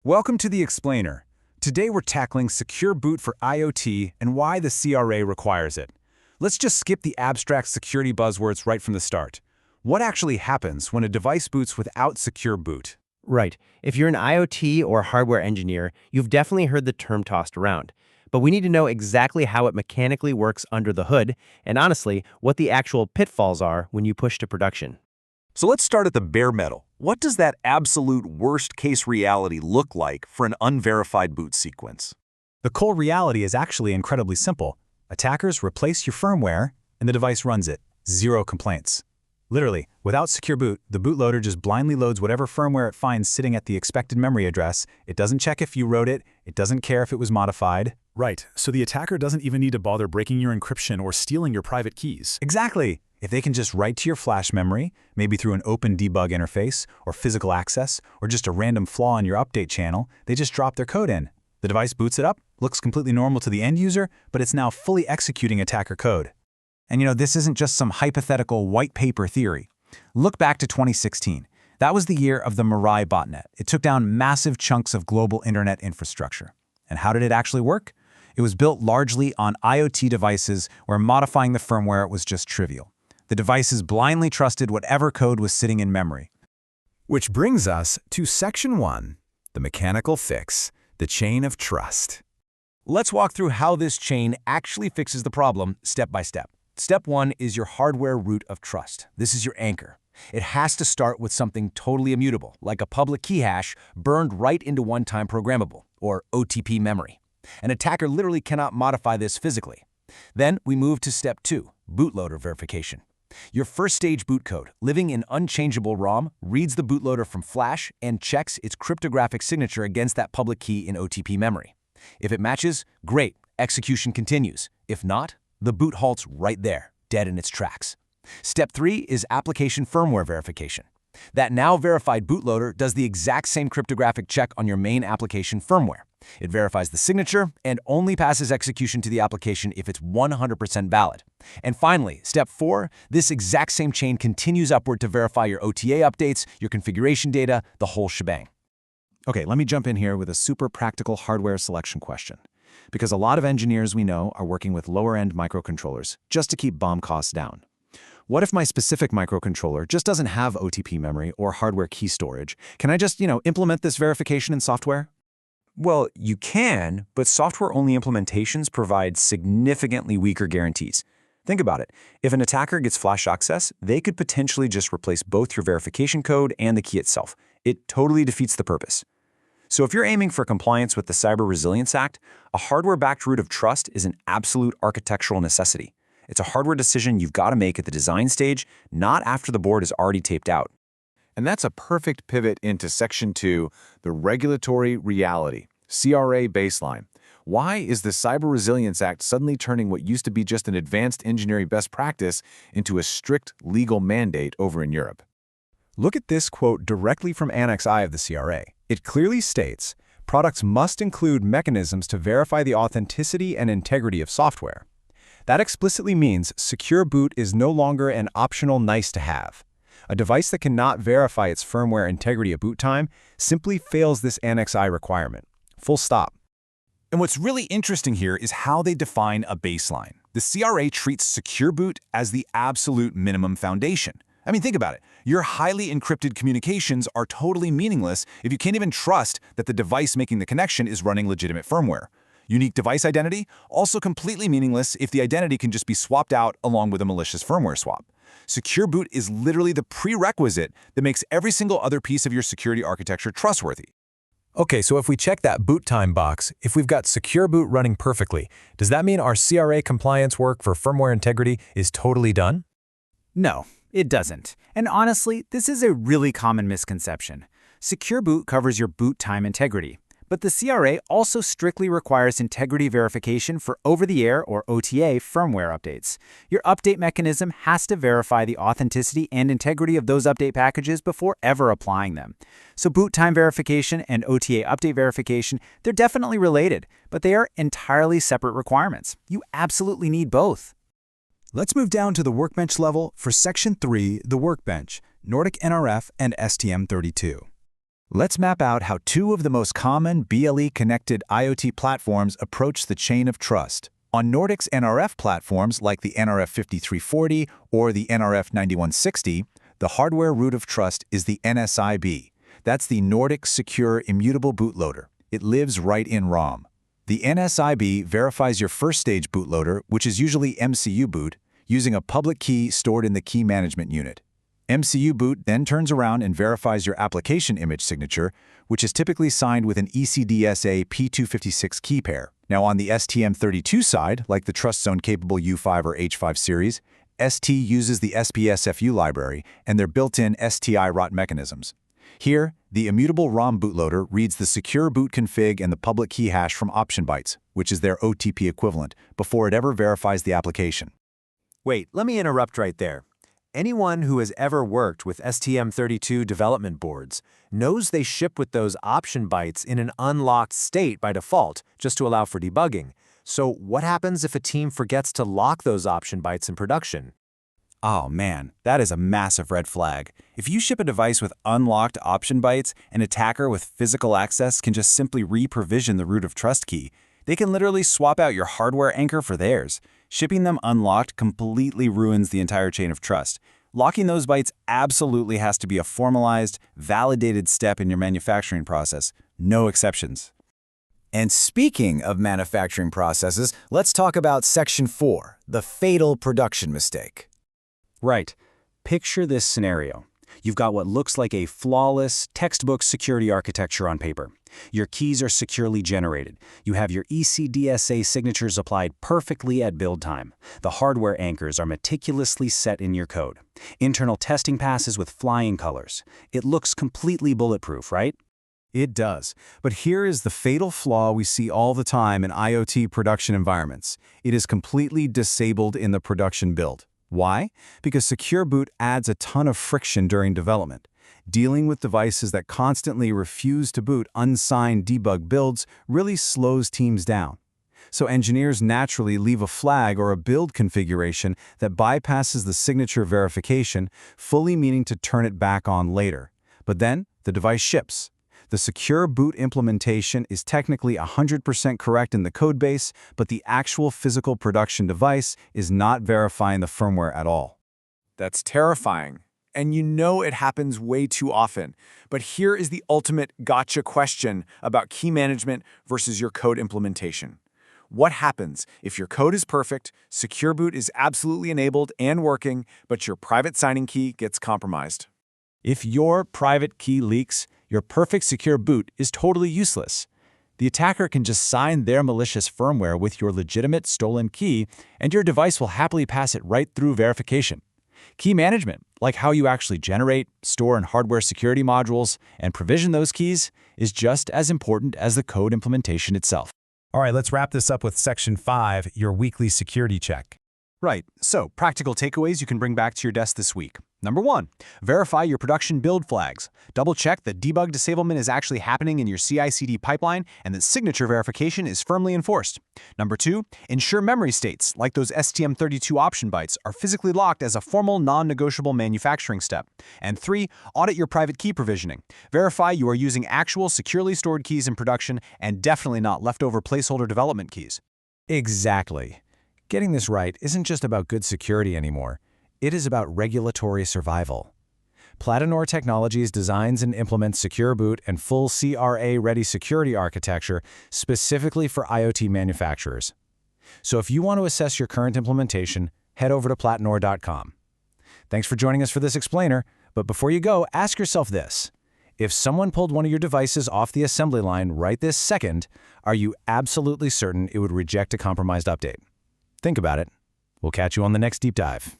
Welcome to the Explainer. Today we're tackling secure boot for IoT and why the CRA requires it. Let's just skip the abstract security buzzwords right from the start. What actually happens when a device boots without secure boot? Right. If you're an IoT or hardware engineer, you've definitely heard the term tossed around. But we need to know exactly how it mechanically works under the hood, and honestly, what the actual pitfalls are when you push to production. So let's start at the bare metal. What does that absolute worst-case reality look like for an unverified boot sequence? The cold reality is actually incredibly simple. Attackers replace your firmware, and the device runs it. Zero complaints. Literally, without secure boot, the bootloader just blindly loads whatever firmware it finds sitting at the expected memory address. It doesn't check if you wrote it. It doesn't care if it was modified. Right, so the attacker doesn't even need to bother breaking your encryption or stealing your private keys. Exactly. If they can just write to your flash memory, maybe through an open debug interface, or physical access, or just a random flaw in your update channel, they just drop their code in. The device boots it up, looks completely normal to the end user, but it's now fully executing attacker code. And this isn't just some hypothetical white paper theory. Look back to 2016. That was the year of the Mirai botnet. It took down massive chunks of global internet infrastructure. And how did it actually work? It was built largely on IoT devices where modifying the firmware was just trivial. The devices blindly trusted whatever code was sitting in memory. Which brings us to Section 1, the mechanical fix, the chain of trust. Let's walk through how this chain actually fixes the problem step by step. Step 1 is your hardware root of trust. This is your anchor. It has to start with something totally immutable, like a public key hash burned right into one-time programmable, or OTP memory. An attacker literally cannot modify this physically. Then we move to Step 2, bootloader verification. Your first-stage boot code, living in unchangeable ROM, reads the bootloader from flash and checks its cryptographic signature against that public key in OTP memory. If it matches, great, execution continues. If not, the boot halts right there, dead in its tracks. Step 3 is application firmware verification. That now verified bootloader does the exact same cryptographic check on your main application firmware. It verifies the signature and only passes execution to the application if it's 100% valid. And finally, Step 4, this exact same chain continues upward to verify your OTA updates, your configuration data, the whole shebang. Okay, let me jump in here with a super practical hardware selection question. Because a lot of engineers we know are working with lower-end microcontrollers just to keep BOM costs down. What if my specific microcontroller just doesn't have OTP memory or hardware key storage? Can I just, implement this verification in software? Well, you can, but software-only implementations provide significantly weaker guarantees. Think about it. If an attacker gets flash access, they could potentially just replace both your verification code and the key itself. It totally defeats the purpose. So if you're aiming for compliance with the Cyber Resilience Act, a hardware-backed root of trust is an absolute architectural necessity. It's a hardware decision you've got to make at the design stage, not after the board is already taped out. And that's a perfect pivot into Section 2, the regulatory reality, CRA baseline. Why is the Cyber Resilience Act suddenly turning what used to be just an advanced engineering best practice into a strict legal mandate over in Europe? Look at this quote directly from Annex I of the CRA. It clearly states, products must include mechanisms to verify the authenticity and integrity of software. That explicitly means secure boot is no longer an optional nice-to-have. A device that cannot verify its firmware integrity at boot time simply fails this Annex I requirement. Full stop. And what's really interesting here is how they define a baseline. The CRA treats secure boot as the absolute minimum foundation. I mean, think about it. Your highly encrypted communications are totally meaningless if you can't even trust that the device making the connection is running legitimate firmware. Unique device identity, also completely meaningless if the identity can just be swapped out along with a malicious firmware swap. Secure boot is literally the prerequisite that makes every single other piece of your security architecture trustworthy. Okay, so if we check that boot time box, if we've got secure boot running perfectly, does that mean our CRA compliance work for firmware integrity is totally done? No, it doesn't. And honestly, this is a really common misconception. Secure boot covers your boot time integrity. But the CRA also strictly requires integrity verification for over-the-air or OTA firmware updates. Your update mechanism has to verify the authenticity and integrity of those update packages before ever applying them. So boot time verification and OTA update verification, they're definitely related, but they are entirely separate requirements. You absolutely need both. Let's move down to the workbench level for Section 3, the workbench, Nordic NRF and STM32. Let's map out how two of the most common BLE-connected IoT platforms approach the chain of trust. On Nordic's NRF platforms like the NRF 5340 or the NRF 9160, the hardware root of trust is the NSIB. That's the Nordic Secure Immutable Bootloader. It lives right in ROM. The NSIB verifies your first-stage bootloader, which is usually MCU boot, using a public key stored in the key management unit. MCU boot then turns around and verifies your application image signature, which is typically signed with an ECDSA P256 key pair. Now on the STM32 side, like the TrustZone-capable U5 or H5 series, ST uses the SPSFU library and their built-in STI rot mechanisms. Here, the immutable ROM bootloader reads the secure boot config and the public key hash from option bytes, which is their OTP equivalent, before it ever verifies the application. Wait, let me interrupt right there. Anyone who has ever worked with STM32 development boards knows they ship with those option bytes in an unlocked state by default, just to allow for debugging. So what happens if a team forgets to lock those option bytes in production? Oh man, that is a massive red flag. If you ship a device with unlocked option bytes, an attacker with physical access can just simply re-provision the root of trust key. They can literally swap out your hardware anchor for theirs. Shipping them unlocked completely ruins the entire chain of trust. Locking those bytes absolutely has to be a formalized, validated step in your manufacturing process. No exceptions. And speaking of manufacturing processes, let's talk about Section 4, the fatal production mistake. Right. Picture this scenario. You've got what looks like a flawless, textbook security architecture on paper. Your keys are securely generated. You have your ECDSA signatures applied perfectly at build time. The hardware anchors are meticulously set in your code. Internal testing passes with flying colors. It looks completely bulletproof, right? It does. But here is the fatal flaw we see all the time in IoT production environments. It is completely disabled in the production build. Why? Because Secure Boot adds a ton of friction during development. Dealing with devices that constantly refuse to boot unsigned debug builds really slows teams down. So engineers naturally leave a flag or a build configuration that bypasses the signature verification, fully meaning to turn it back on later. But then, the device ships. The Secure Boot implementation is technically 100% correct in the codebase, but the actual physical production device is not verifying the firmware at all. That's terrifying. And you know it happens way too often. But here is the ultimate gotcha question about key management versus your code implementation. What happens if your code is perfect, Secure Boot is absolutely enabled and working, but your private signing key gets compromised? If your private key leaks, your perfect secure boot is totally useless. The attacker can just sign their malicious firmware with your legitimate stolen key, and your device will happily pass it right through verification. Key management, like how you actually generate, store, and hardware security modules and provision those keys, is just as important as the code implementation itself. All right, let's wrap this up with Section 5, your weekly security check. Right, so practical takeaways you can bring back to your desk this week. Number 1, verify your production build flags. Double-check that debug disablement is actually happening in your CI/CD pipeline and that signature verification is firmly enforced. Number 2, ensure memory states, like those STM32 option bytes, are physically locked as a formal non-negotiable manufacturing step. And 3, audit your private key provisioning. Verify you are using actual securely stored keys in production and definitely not leftover placeholder development keys. Exactly. Getting this right isn't just about good security anymore. It is about regulatory survival. Platinor Technologies designs and implements Secure Boot and full CRA-ready security architecture specifically for IoT manufacturers. So if you want to assess your current implementation, head over to platinor.com. Thanks for joining us for this explainer, but before you go, ask yourself this. If someone pulled one of your devices off the assembly line right this second, are you absolutely certain it would reject a compromised update? Think about it. We'll catch you on the next deep dive.